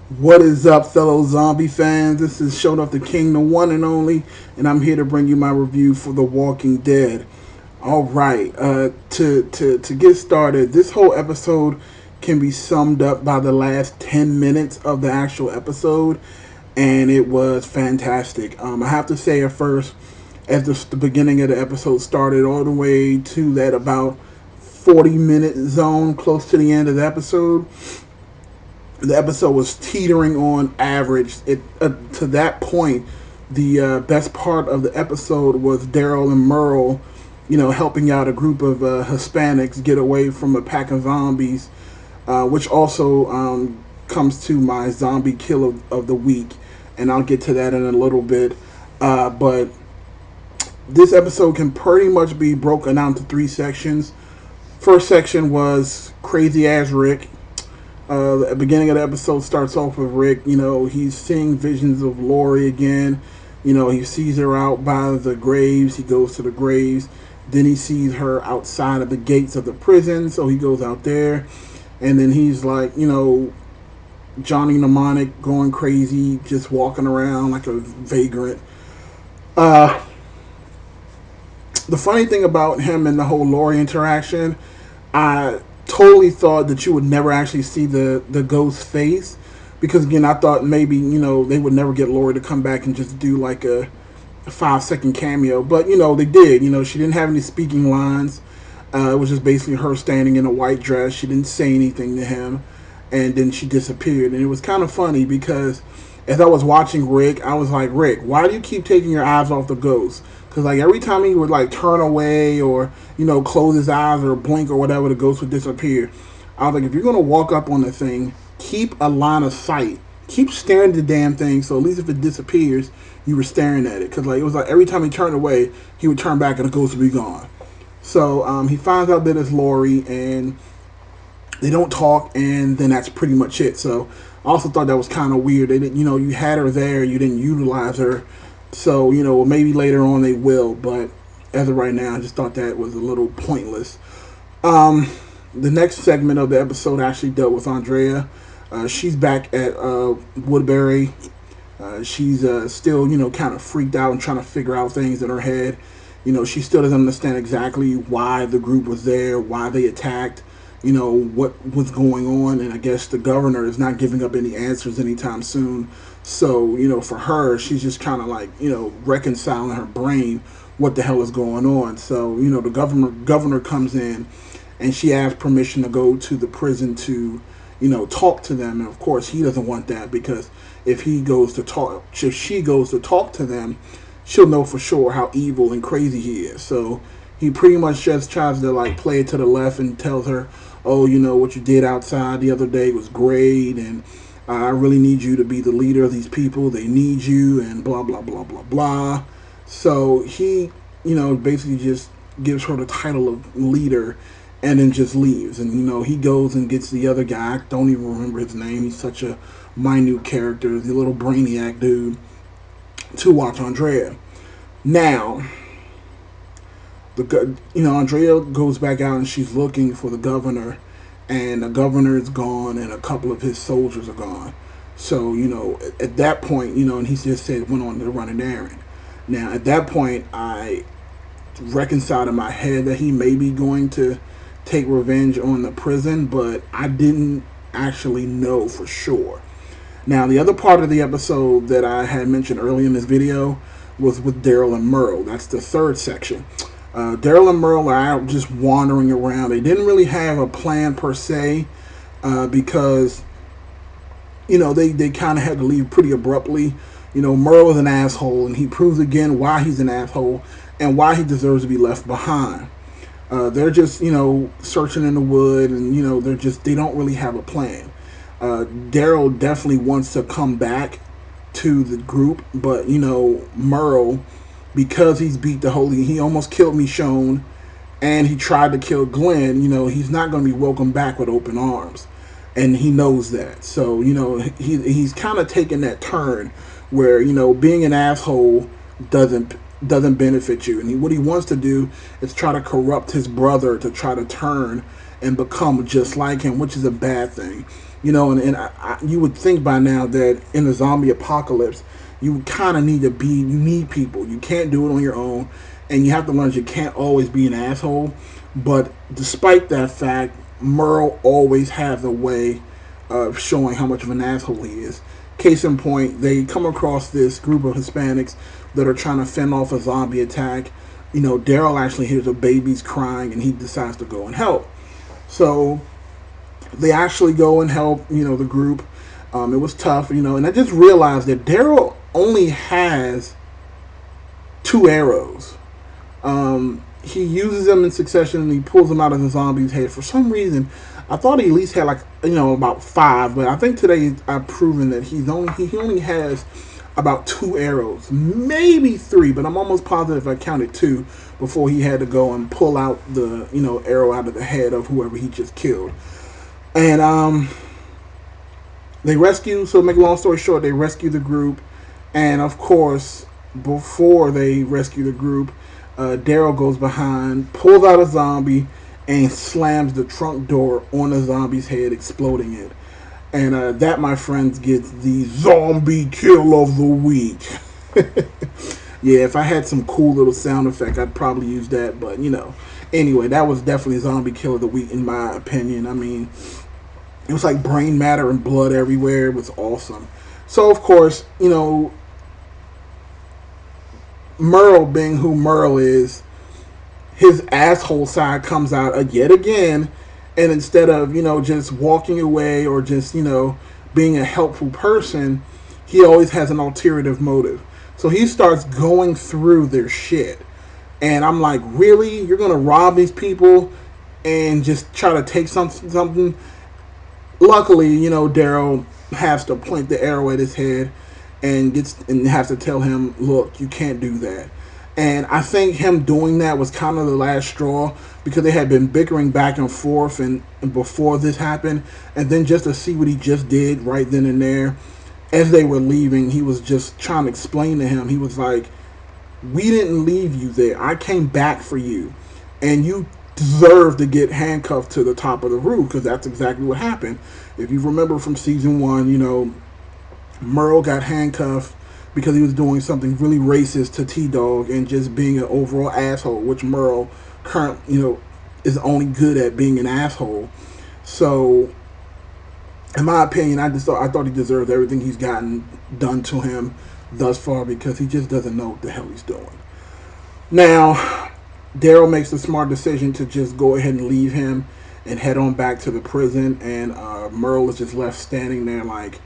What is up, fellow zombie fans? This is Showed Up the King, the one and only, and I'm here to bring you my review for The Walking Dead. All right, to get started, this whole episode can be summed up by the last 10 minutes of the actual episode, and it was fantastic. I have to say at first, as the beginning of the episode started, all the way to that about 40-minute zone close to the end of the episode was teetering on average. It to that point, the best part of the episode was Daryl and Merle, helping out a group of Hispanics get away from a pack of zombies, which also comes to my zombie kill of the week, and I'll get to that in a little bit. But this episode can pretty much be broken down to three sections. First section was crazy ass Rick. The beginning of the episode starts off with Rick. He's seeing visions of Lori again. He sees her out by the graves. He goes to the graves. Then he sees her outside of the gates of the prison. So he goes out there. And then he's like, Johnny Mnemonic going crazy, just walking around like a vagrant. Uh, the funny thing about him and the whole Lori interaction, I totally thought that you would never actually see the ghost face, because again I thought maybe they would never get Lori to come back and just do like a 5-second cameo, but they did. She didn't have any speaking lines. It was just basically her standing in a white dress. She didn't say anything to him, and then she disappeared. And it was kind of funny because as I was watching Rick, I was like, Rick, why do you keep taking your eyes off the ghost? Because like every time he would like turn away or close his eyes or blink or whatever, the ghost would disappear. I was like, if you're gonna walk up on the thing, keep a line of sight, keep staring at the damn thing. So at least if it disappears, you were staring at it. Because like it was like every time he turned away, he would turn back and the ghost would be gone. So he finds out that it's Lori, and they don't talk, and then that's pretty much it. So I also thought that was kind of weird. They didn't, you had her there, you didn't utilize her. So maybe later on they will, but as of right now, I just thought that was a little pointless. The next segment of the episode actually dealt with Andrea. She's back at Woodbury. She's still kind of freaked out and trying to figure out things in her head. She still doesn't understand exactly why the group was there, why they attacked, what was going on, and I guess the governor is not giving up any answers anytime soon. So, for her, she's just kind of like, reconciling her brain what the hell is going on. So, the governor comes in, and she asks permission to go to the prison to, talk to them. And of course, he doesn't want that, because if she goes to talk to them, she'll know for sure how evil and crazy he is. So he pretty much just tries to like play it to the left and tells her, oh, what you did outside the other day was great, and I really need you to be the leader of these people. They need you, and blah, blah, blah, blah, blah. So he, basically just gives her the title of leader and then just leaves. And, he goes and gets the other guy. I don't even remember his name. He's such a minute character, the little brainiac dude, to watch Andrea. Now, Andrea goes back out and she's looking for the governor, and the governor is gone, and a couple of his soldiers are gone. So, at that point, and he just said went on to run an errand. Now, at that point, I reconciled in my head that he may be going to take revenge on the prison, but I didn't actually know for sure. Now, the other part of the episode that I had mentioned earlier in this video was with Daryl and Merle. That's the third section. Daryl and Merle are out just wandering around. They didn't really have a plan per se, because they kind of had to leave pretty abruptly. Merle is an asshole, and he proves again why he's an asshole and why he deserves to be left behind. They're just searching in the wood, and they don't really have a plan. Daryl definitely wants to come back to the group, but Merle, because he's beat he almost killed Michonne, and he tried to kill Glenn, he's not going to be welcomed back with open arms, and he knows that. So he's kind of taking that turn where being an asshole doesn't benefit you, and what he wants to do is try to corrupt his brother to try to turn and become just like him, which is a bad thing. You would think by now that in the zombie apocalypse, you kind of you need people. You can't do it on your own, and you have to learn you can't always be an asshole. But despite that fact, Merle always has a way of showing how much of an asshole he is. Case in point, they come across this group of Hispanics that are trying to fend off a zombie attack. Daryl actually hears a baby's crying, and he decides to go and help. So they actually go and help, the group. It was tough, and I just realized that Daryl only has 2 arrows. He uses them in succession and he pulls them out of the zombie's head. For some reason, I thought he at least had about 5, but I think today I've proven that he only has about 2 arrows, maybe 3, but I'm almost positive I counted 2 before he had to go and pull out the arrow out of the head of whoever he just killed. And they rescue. So make a long story short, they rescue the group, and of course, before they rescue the group, Daryl goes behind, pulls out a zombie, and slams the trunk door on the zombie's head, exploding it. And that, my friends, gets the zombie kill of the week. Yeah, if I had some cool little sound effect, I'd probably use that. But, anyway, that was definitely zombie kill of the week, in my opinion. I mean, it was like brain matter and blood everywhere. It was awesome. So, of course, Merle, being who Merle is, his asshole side comes out yet again, and instead of just walking away or just being a helpful person, he always has an ulterior motive. So he starts going through their shit, and I'm like, really? You're gonna rob these people and just try to take something? Luckily, Daryl has to point the arrow at his head and has to tell him, look, you can't do that. And I think him doing that was kind of the last straw, because they had been bickering back and forth and before this happened. And then just to see what he just did right then and there, as they were leaving, he was just trying to explain to him. He was like, we didn't leave you there. I came back for you. And you deserve to get handcuffed to the top of the roof, because that's exactly what happened. If you remember from season 1, Merle got handcuffed because he was doing something really racist to T-Dog and just being an overall asshole, which Merle is only good at being an asshole. So, in my opinion, I thought he deserved everything he's gotten done to him thus far, because he just doesn't know what the hell he's doing. Now, Daryl makes the smart decision to just go ahead and leave him and head on back to the prison, and Merle is just left standing there like,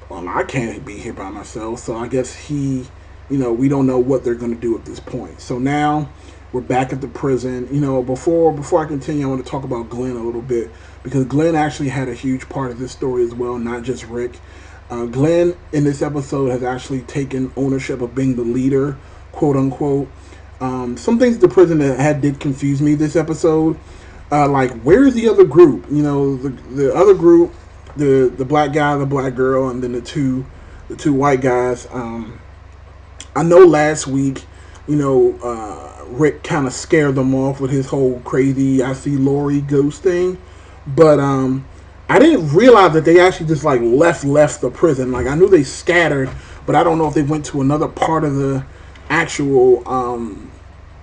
well, I can't be here by myself. So I guess we don't know what they're going to do at this point. So now we're back at the prison. Before I continue, I want to talk about Glenn a little bit, because Glenn actually had a huge part of this story as well, not just Rick. Glenn in this episode has actually taken ownership of being the leader, quote unquote. Some things at the prison that did confuse me this episode. Like, where's the other group? The other group, the black guy, the black girl, and then the two white guys. I know last week, Rick kind of scared them off with his whole crazy I see Lori ghost thing, but I didn't realize that they actually just like left the prison. Like, I knew they scattered, but I don't know if they went to another part of the actual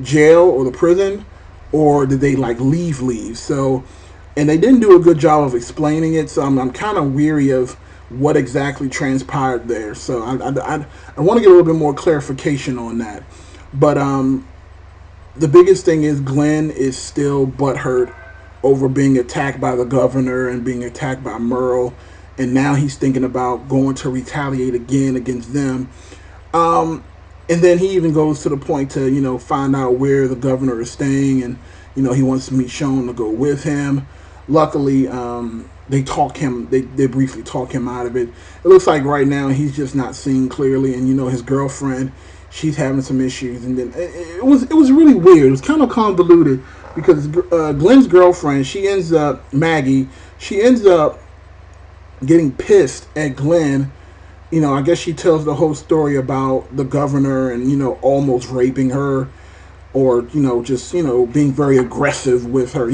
jail or the prison, or did they like leave. So, and they didn't do a good job of explaining it, so I'm kind of weary of what exactly transpired there. So I want to get a little bit more clarification on that. But the biggest thing is Glenn is still butthurt over being attacked by the governor and being attacked by Merle, and now he's thinking about going to retaliate again against them. And then he even goes to the point to find out where the governor is staying, and he wants Michonne to go with him. Luckily, they briefly talk him out of it. It looks like right now he's just not seeing clearly, and his girlfriend, she's having some issues, and then it was really weird. It was kind of convoluted, because Glenn's girlfriend, Maggie, she ends up getting pissed at Glenn. I guess she tells the whole story about the governor and almost raping her, or just being very aggressive with her,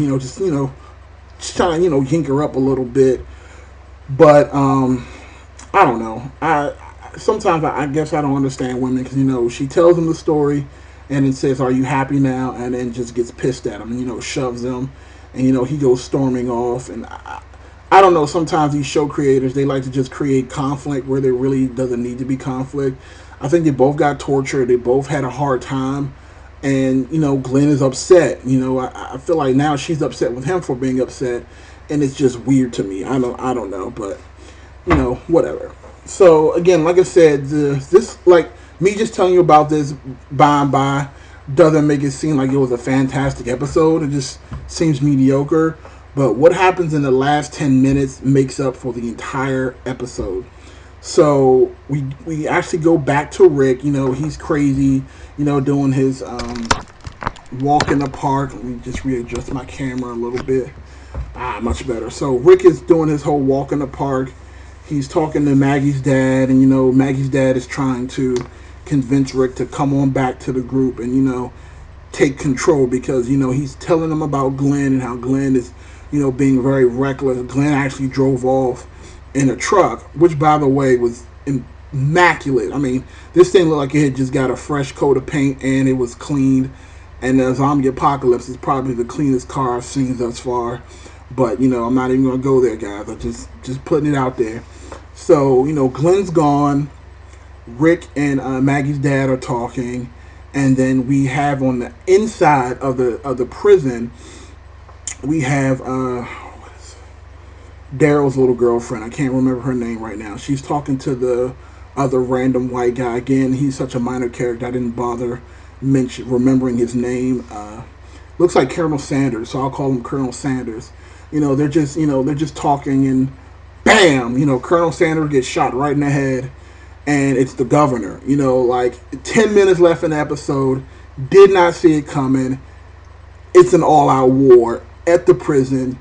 trying to, yank her up a little bit. But I don't know. Sometimes I guess I don't understand women because she tells him the story, and then says, "Are you happy now?" and then just gets pissed at him, and shoves him, and he goes storming off. And I don't know. Sometimes these show creators, they like to just create conflict where there really doesn't need to be conflict. I think they both got tortured. They both had a hard time, and Glenn is upset. I feel like now she's upset with him for being upset, and it's just weird to me. I don't know, but whatever. So again, like I said, this, like me just telling you about this by and by doesn't make it seem like it was a fantastic episode. It just seems mediocre. But what happens in the last 10 minutes makes up for the entire episode. So we actually go back to Rick. He's crazy. Doing his walk in the park. Let me just readjust my camera a little bit. Much better. So Rick is doing his whole walk in the park. He's talking to Maggie's dad, and Maggie's dad is trying to convince Rick to come on back to the group and take control, because he's telling them about Glenn and how Glenn is being very reckless. Glenn actually drove off in a truck, which by the way was immaculate. I mean, this thing looked like it had just got a fresh coat of paint and it was cleaned. And the Zombie Apocalypse is probably the cleanest car I've seen thus far. But I'm not even gonna go there, guys. I'm just putting it out there. So Glenn's gone. Rick and Maggie's dad are talking, and then we have on the inside of the prison, we have Daryl's little girlfriend. I can't remember her name right now. She's talking to the other random white guy. Again, he's such a minor character. I didn't bother remembering his name. Looks like Colonel Sanders, so I'll call him Colonel Sanders. They're just talking, and bam, Colonel Sanders gets shot right in the head, and it's the governor. Like 10 minutes left in the episode, did not see it coming. It's an all-out war at the prison.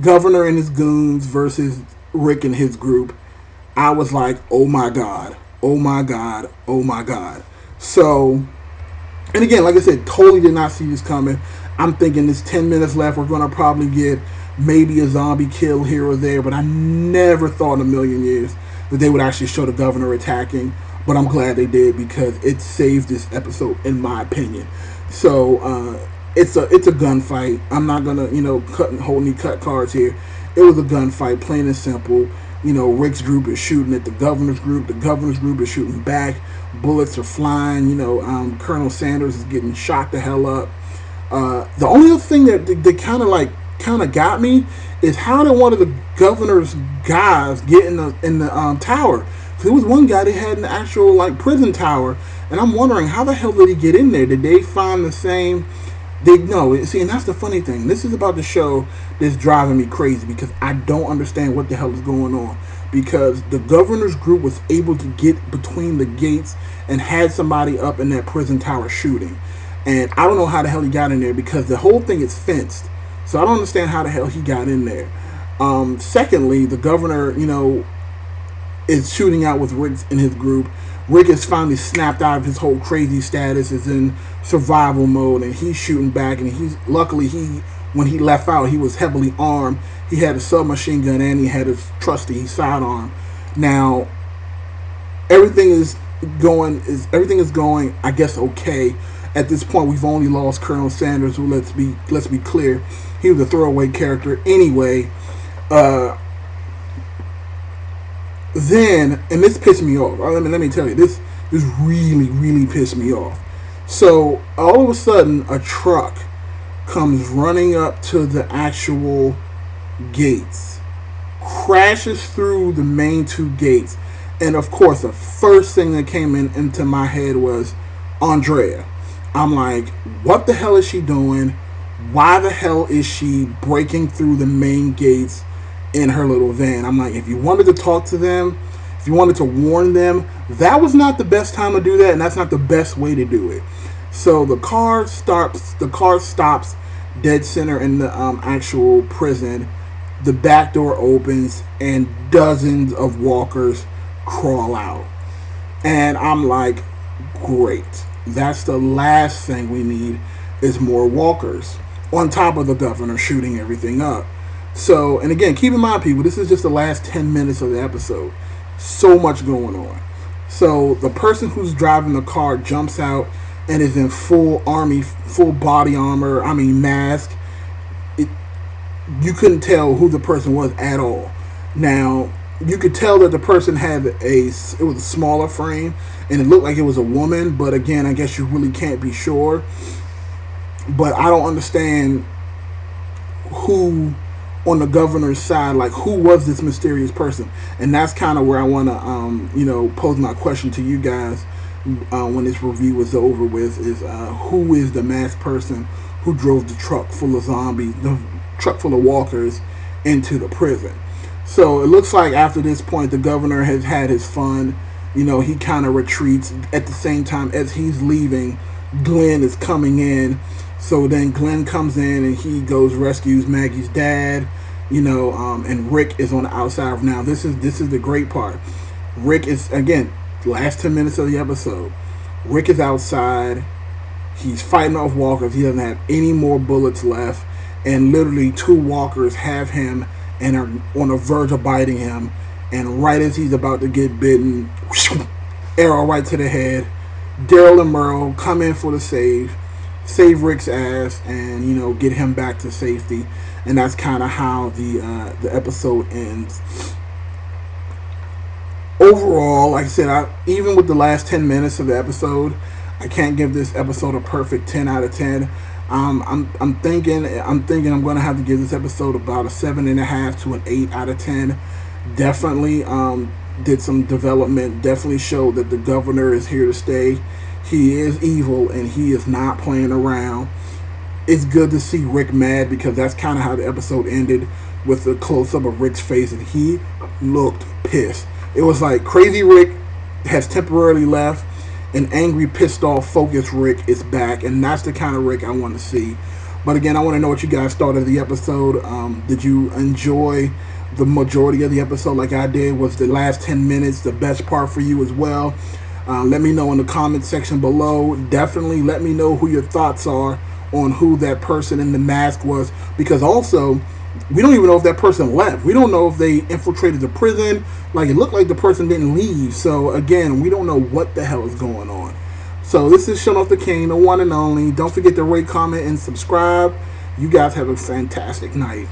Governor and his goons versus Rick and his group. I was like, oh my god, oh my god, oh my god. So, and again, like I said, totally did not see this coming. I'm thinking there's 10 minutes left. We're going to probably get maybe a zombie kill here or there, but I never thought in a million years that they would actually show the governor attacking. But I'm glad they did, because it saved this episode, in my opinion. So, it's a gunfight. I'm not gonna hold any cut cards here. It was a gunfight, plain and simple. Rick's group is shooting at the governor's group. The governor's group is shooting back. Bullets are flying. Colonel Sanders is getting shot the hell up. The only other thing that kind of got me is how did one of the governor's guys get in the tower? Because there was one guy that had an actual prison tower, and I'm wondering how the hell did he get in there? Did they find the same? See, and that's the funny thing. This is about the show that's driving me crazy, because I don't understand what the hell is going on. Because the governor's group was able to get between the gates and had somebody up in that prison tower shooting. And I don't know how the hell he got in there, because the whole thing is fenced. So I don't understand how the hell he got in there. Secondly, the governor, is shooting out with Rick and his group. Rick has finally snapped out of his whole crazy status, is in survival mode, and he's shooting back. And luckily when he left out, he was heavily armed. He had a submachine gun and he had his trusty sidearm. Now everything is going, I guess, okay. At this point, we've only lost Colonel Sanders, who, let's be clear, he was a throwaway character anyway. Then, and this pissed me off. Let me tell you, this really pissed me off. So all of a sudden, a truck comes running up to the actual gates, crashes through the main two gates, and of course, the first thing that came into my head was Andrea. I'm like, what the hell is she doing? Why the hell is she breaking through the main gates in her little van? I'm like, if you wanted to talk to them, if you wanted to warn them, that was not the best time to do that, and that's not the best way to do it. So the car stops dead center in the actual prison. The back door opens and dozens of walkers crawl out. And I'm like, great. That's the last thing we need, is more walkers. On top of the governor shooting everything up. So, and again, keep in mind, people, this is just the last 10 minutes of the episode. So much going on. So, the person who's driving the car jumps out and is in full army, full body armor, mask. It, you couldn't tell who the person was at all. Now, you could tell that the person had it was a smaller frame, and it looked like it was a woman, but again, I guess you really can't be sure. But I don't understand who on the governor's side, like who was this mysterious person, and that's kind of where I want to, pose my question to you guys when this review is over with: is who is the masked person who drove the truck full of zombies, the truck full of walkers, into the prison? So it looks like after this point, the governor has had his fun. He kind of retreats. At the same time as he's leaving, Glenn is coming in. So then Glenn comes in and he goes rescues Maggie's dad, and Rick is on the outside. Now this is the great part. Rick is, again, last 10 minutes of the episode. Rick is outside. He's fighting off walkers. He doesn't have any more bullets left, and literally 2 walkers have him and are on the verge of biting him. And right as he's about to get bitten, arrow right to the head. Daryl and Merle come in for the save Rick's ass, and get him back to safety. And that's kind of how the episode ends. Overall, like I said, even with the last 10 minutes of the episode, I can't give this episode a perfect 10 out of 10. I'm thinking I'm going to have to give this episode about a 7.5 to an 8 out of 10. Definitely did some development. Definitely showed that the governor is here to stay. He is evil and he is not playing around. It's good to see Rick mad, because that's kind of how the episode ended, with a close-up of Rick's face, and he looked pissed. It was like Crazy Rick has temporarily left, and angry, pissed off, focused Rick is back, and that's the kind of Rick I want to see. But again, I want to know what you guys thought of the episode. Did you enjoy the majority of the episode like I did? Was the last 10 minutes the best part for you as well? Let me know in the comment section below. Definitely let me know who your thoughts are on who that person in the mask was, because also we don't even know if that person left. We don't know if they infiltrated the prison. Like, it looked like the person didn't leave. So again, we don't know what the hell is going on. So this is Sean Off the King, the one and only. Don't forget to rate, comment, and subscribe. You guys have a fantastic night.